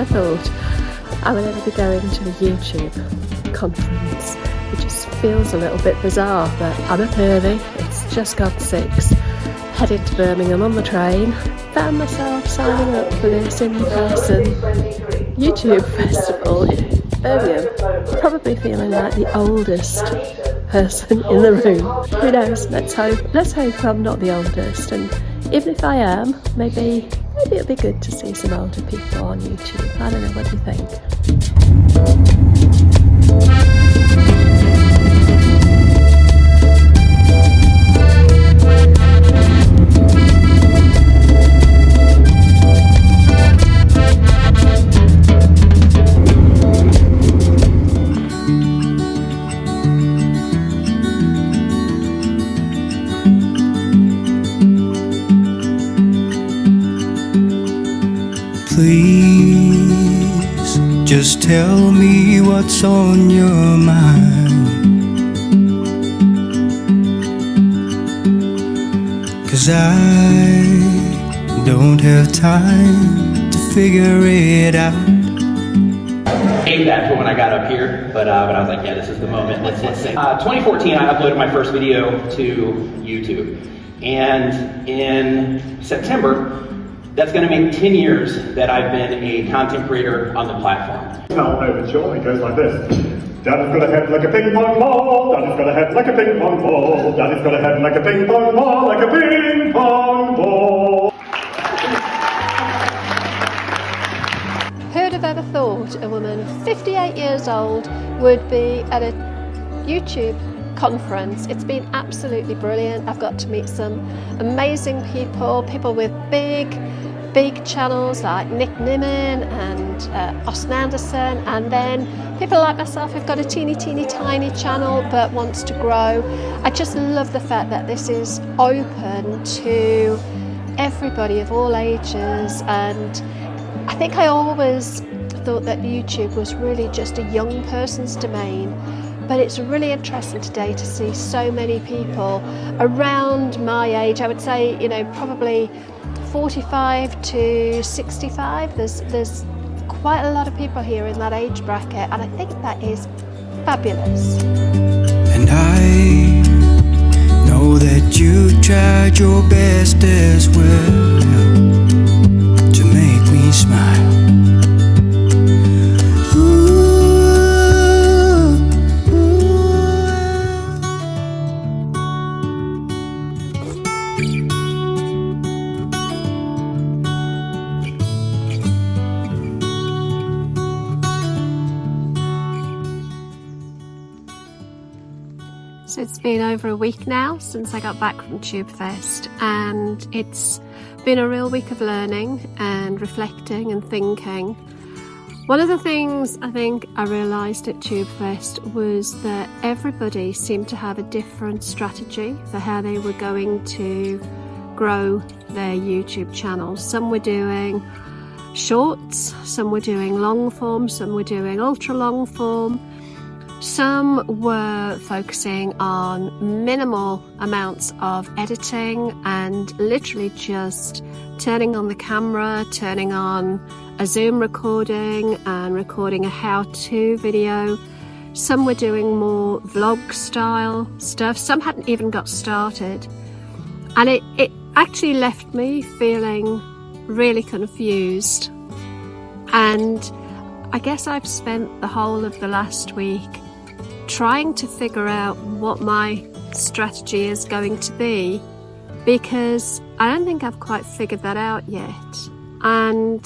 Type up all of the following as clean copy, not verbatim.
ever thought I would ever be going to a YouTube conference. It just feels a little bit bizarre, but I'm up early, it's just gone 6, headed to Birmingham on the train, found myself signing up for this in-person YouTube festival in Birmingham, probably feeling like the oldest person in the room. Who knows, let's hope I'm not the oldest, and even if I am, maybe it'll be good to see some older people on YouTube. I don't know, what do you think? Please, just tell me what's on your mind, 'cause I don't have time to figure it out. I hated that for when I got up here, but I was like, yeah, this is the moment, let's sing. 2014, I uploaded my first video to YouTube, and in September, that's going to make 10 years that I've been a content creator on the platform. Now overture, it goes like this. Daddy's got a head like a ping pong ball, Daddy's got a head like a ping pong ball, Daddy's got a head like a ping pong ball, like a ping pong ball. Who'd have ever thought a woman 58 years old would be at a YouTube conference? It's been absolutely brilliant. I've got to meet some amazing people with big channels like Nick Nimmin and Austin Anderson, and then people like myself who've got a teeny tiny channel but wants to grow. I just love the fact that this is open to everybody of all ages, and I think I always thought that YouTube was really just a young person's domain. But it's really interesting today to see so many people around my age. I would say, you know, probably 45 to 65. There's quite a lot of people here in that age bracket, and I think that is fabulous. And I know that you tried your best as well to make me smile. So it's been over a week now since I got back from Tubefest, and it's been a real week of learning and reflecting and thinking. One of the things I think I realised at Tubefest was that everybody seemed to have a different strategy for how they were going to grow their YouTube channels. Some were doing shorts, some were doing long form, some were doing ultra long form. Some were focusing on minimal amounts of editing and literally just turning on the camera, turning on a Zoom recording and recording a how-to video. Some were doing more vlog style stuff. Some hadn't even got started. And it actually left me feeling really confused. And I guess I've spent the whole of the last week trying to figure out what my strategy is going to be, because I don't think I've quite figured that out yet. And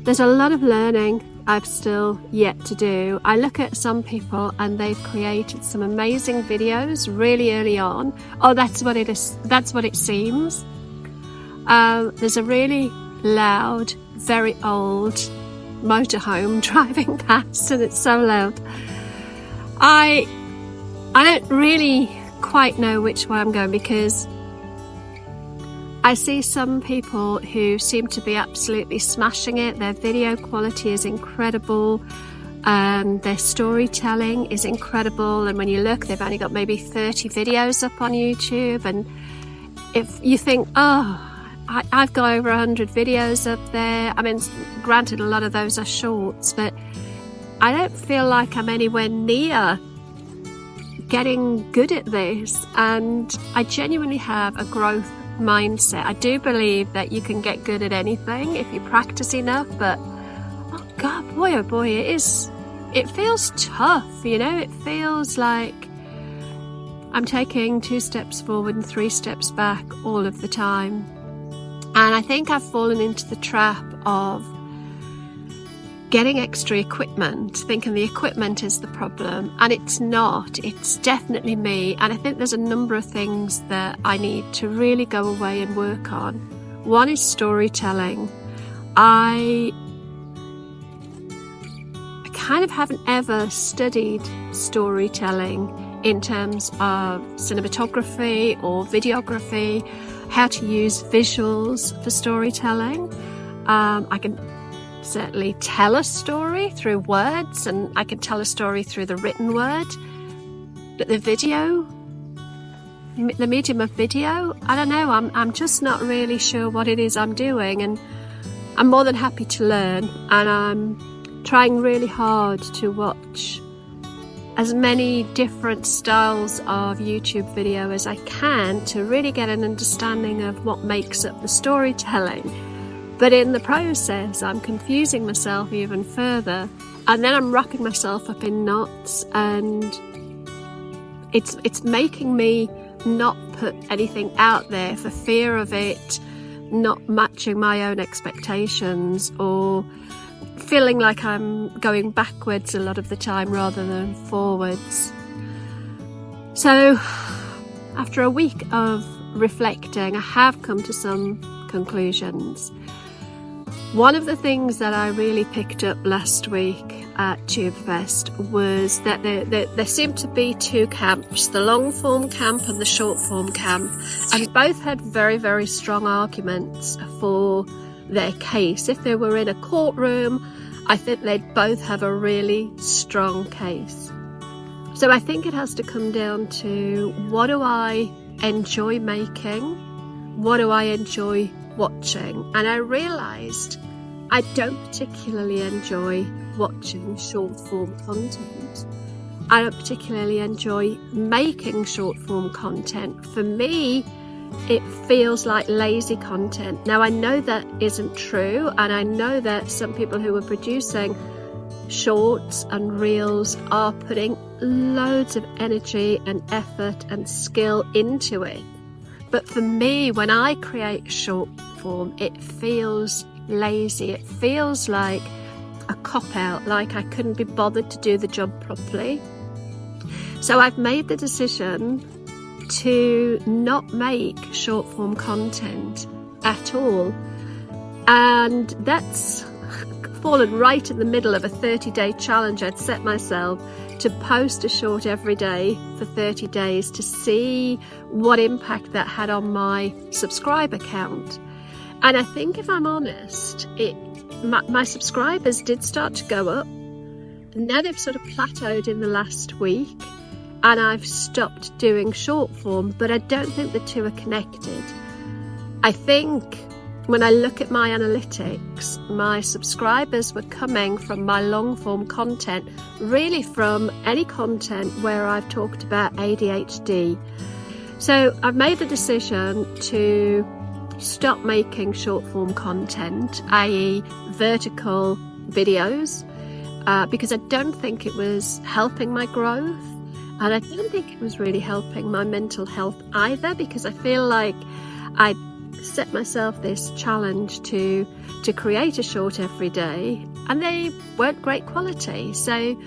there's a lot of learning I've still yet to do. I look at some people and they've created some amazing videos really early on. Oh, that's what it is. That's what it seems. There's a really loud, very old motorhome driving past, and it's so loud. I don't really quite know which way I'm going, because I see some people who seem to be absolutely smashing it. Their video quality is incredible, their storytelling is incredible, and when you look, they've only got maybe 30 videos up on YouTube, and if you think, oh, I've got over 100 videos up there. I mean, granted, a lot of those are shorts, but I don't feel like I'm anywhere near getting good at this. And I genuinely have a growth mindset. I do believe that you can get good at anything if you practice enough, but oh God, boy, oh boy, it feels tough, you know? It feels like I'm taking 2 steps forward and 3 steps back all of the time. And I think I've fallen into the trap of getting extra equipment, thinking the equipment is the problem, and it's not. It's definitely me. And I think there's a number of things that I need to really go away and work on. One is storytelling. I kind of haven't ever studied storytelling in terms of cinematography or videography, how to use visuals for storytelling. I can certainly tell a story through words, and I can tell a story through the written word, but the medium of video, I don't know, I'm just not really sure what it is I'm doing, and I'm more than happy to learn, and I'm trying really hard to watch as many different styles of YouTube video as I can to really get an understanding of what makes up the storytelling. But in the process, I'm confusing myself even further, and then I'm wrapping myself up in knots, and it's making me not put anything out there for fear of it not matching my own expectations, or feeling like I'm going backwards a lot of the time rather than forwards. So after a week of reflecting, I have come to some conclusions. One of the things that I really picked up last week at Tubefest was that there seemed to be 2 camps, the long form camp and the short form camp, and both had very, very strong arguments for their case. If they were in a courtroom, I think they'd both have a really strong case. So I think it has to come down to, what do I enjoy making? What do I enjoy watching? And I realised I don't particularly enjoy watching short form content. I don't particularly enjoy making short form content. For me, it feels like lazy content. Now, I know that isn't true, and I know that some people who are producing shorts and reels are putting loads of energy and effort and skill into it. But for me, when I create short form, it feels lazy. It feels like a cop-out, like I couldn't be bothered to do the job properly. So I've made the decision to not make short form content at all. And that's fallen right in the middle of a 30-day challenge I'd set myself to post a short every day for 30 days to see what impact that had on my subscriber count. And I think, if I'm honest, my subscribers did start to go up. Now they've sort of plateaued in the last week, and I've stopped doing short form, but I don't think the two are connected. I think when I look at my analytics, my subscribers were coming from my long form content, really from any content where I've talked about ADHD. So I've made the decision to stop making short form content, i.e. vertical videos, because I don't think it was helping my growth, and I don't think it was really helping my mental health either, because I feel like I set myself this challenge to create a short every day, and they weren't great quality. So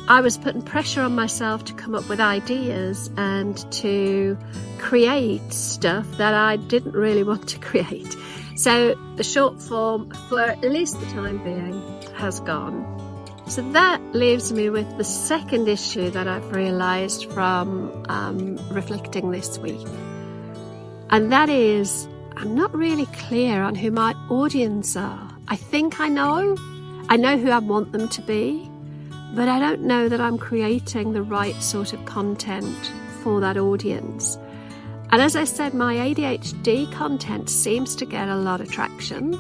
I was putting pressure on myself to come up with ideas and to create stuff that I didn't really want to create. So the short form, for at least the time being, has gone. So that leaves me with the second issue that I've realised from reflecting this week. And that is, I'm not really clear on who my audience are. I think I know who I want them to be, but I don't know that I'm creating the right sort of content for that audience. And as I said, my ADHD content seems to get a lot of traction,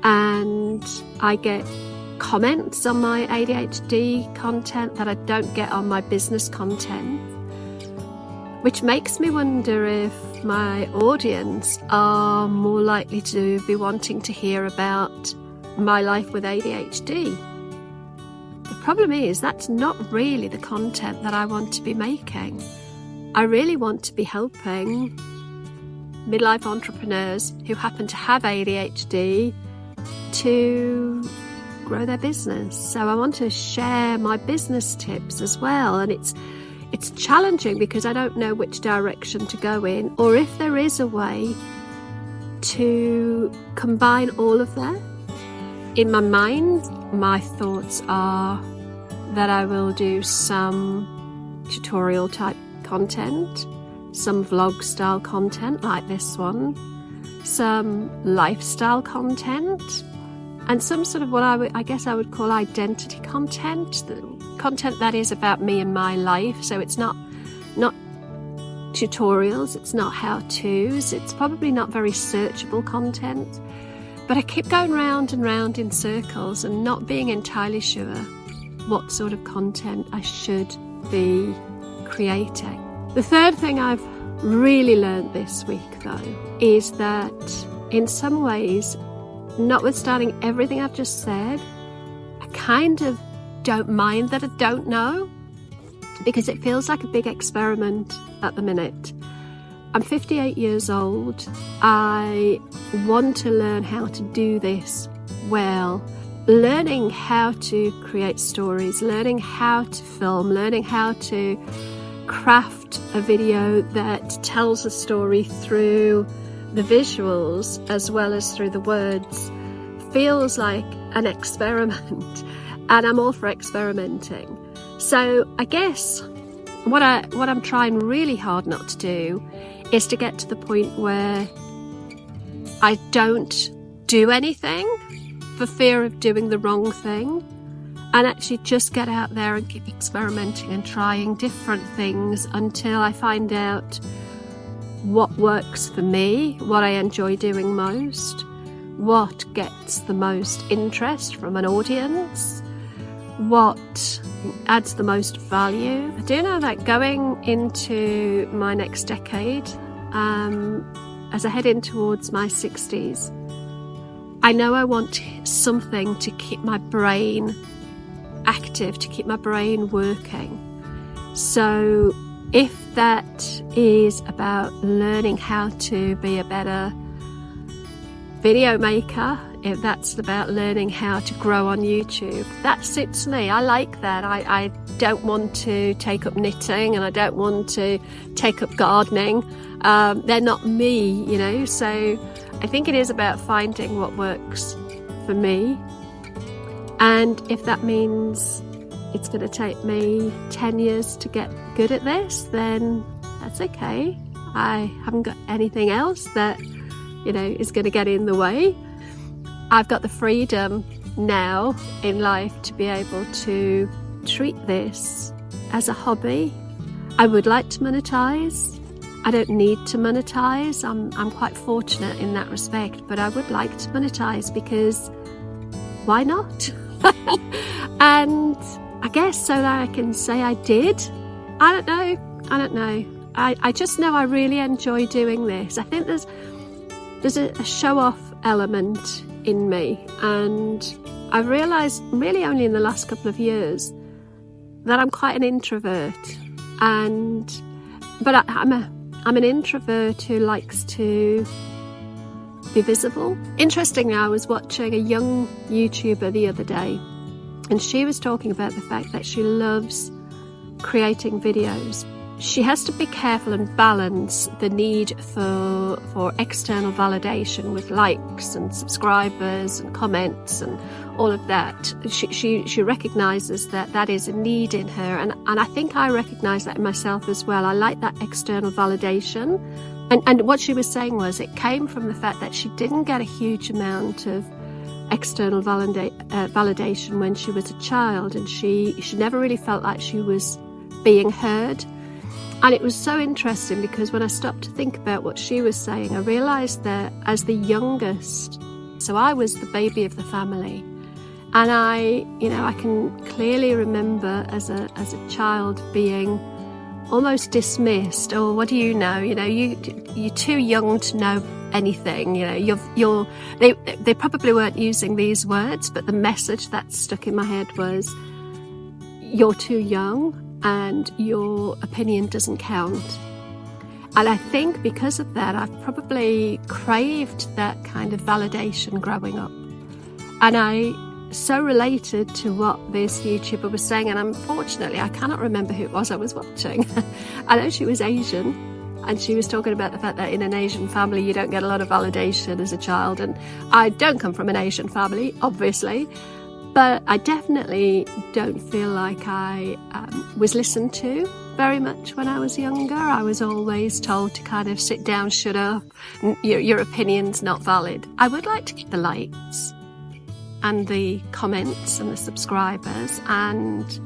and I get comments on my ADHD content that I don't get on my business content, which makes me wonder if my audience are more likely to be wanting to hear about my life with ADHD. The problem is that's not really the content that I want to be making. I really want to be helping midlife entrepreneurs who happen to have ADHD to grow their business. So I want to share my business tips as well, and it's challenging because I don't know which direction to go in, or if there is a way to combine all of that. In my mind, my thoughts are that I will do some tutorial type content, some vlog style content like this one, some lifestyle content, and some sort of what I guess I would call identity content, the content that is about me and my life. So it's not tutorials, it's not how-tos, it's probably not very searchable content, but I keep going round and round in circles and not being entirely sure what sort of content I should be creating. The third thing I've really learned this week though is that in some ways, notwithstanding everything I've just said, I kind of don't mind that I don't know, because it feels like a big experiment at the minute. I'm 58 years old. I want to learn how to do this well. Learning how to create stories, learning how to film, learning how to craft a video that tells a story through the visuals as well as through the words feels like an experiment, and I'm all for experimenting. So I guess what I'm trying really hard not to do is to get to the point where I don't do anything for fear of doing the wrong thing, and actually just get out there and keep experimenting and trying different things until I find out what works for me, what I enjoy doing most, what gets the most interest from an audience, what adds the most value. I do know that going into my next decade, as I head in towards my 60s, I know I want something to keep my brain active, to keep my brain working. So if that is about learning how to be a better video maker, if that's about learning how to grow on YouTube, that suits me. I like that. I don't want to take up knitting, and I don't want to take up gardening. They're not me, you know, so I think it is about finding what works for me. And if that means it's going to take me 10 years to get good at this, then that's okay. I haven't got anything else that, you know, is going to get in the way. I've got the freedom now in life to be able to treat this as a hobby. I would like to monetize. I don't need to monetize. I'm quite fortunate in that respect, but I would like to monetize because why not? And I guess so that I can say I did. I don't know. I just know I really enjoy doing this. I think there's a show-off element in me, and I've realised really only in the last couple of years that I'm quite an introvert, but I'm an introvert who likes to be visible. Interestingly, I was watching a young YouTuber the other day, and she was talking about the fact that she loves creating videos. She has to be careful and balance the need for external validation with likes and subscribers and comments and all of that. She recognises that is a need in her, and I think I recognise that in myself as well. I like that external validation. And what she was saying was it came from the fact that she didn't get a huge amount of external validation when she was a child, and she never really felt like she was being heard. And it was so interesting because when I stopped to think about what she was saying, I realised that as the youngest, so I was the baby of the family, and I can clearly remember as a child being almost dismissed. Or what do you know? You're too young to know anything. They probably weren't using these words, but the message that stuck in my head was, you're too young and your opinion doesn't count. And I think because of that, I've probably craved that kind of validation growing up. And I so related to what this YouTuber was saying, and unfortunately I cannot remember who it was I was watching. I know she was Asian, and she was talking about the fact that in an Asian family you don't get a lot of validation as a child. And I don't come from an Asian family, obviously, but I definitely don't feel like I was listened to very much when I was younger. I was always told to kind of sit down, shut up, your opinion's not valid. I would like to get the likes and the comments and the subscribers, and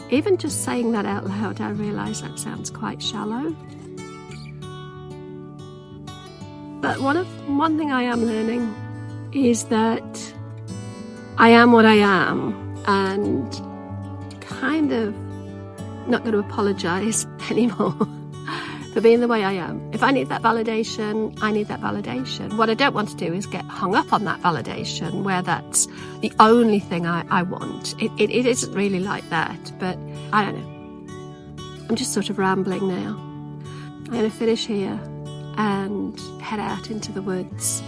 even just saying that out loud, I realise that sounds quite shallow. But one thing I am learning is that I am what I am, and kind of not going to apologise anymore for being the way I am. If I need that validation, I need that validation. What I don't want to do is get hung up on that validation where that's the only thing I want. It isn't really like that, but I don't know. I'm just sort of rambling now. I'm going to finish here and head out into the woods,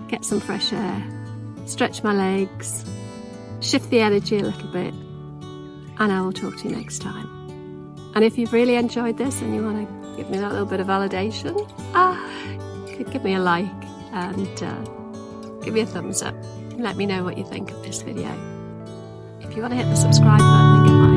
get some fresh air, stretch my legs, shift the energy a little bit, and I will talk to you next time. And if you've really enjoyed this and you want to give me that little bit of validation, give me a like and give me a thumbs up. Let me know what you think of this video. If you want to hit the subscribe button and get my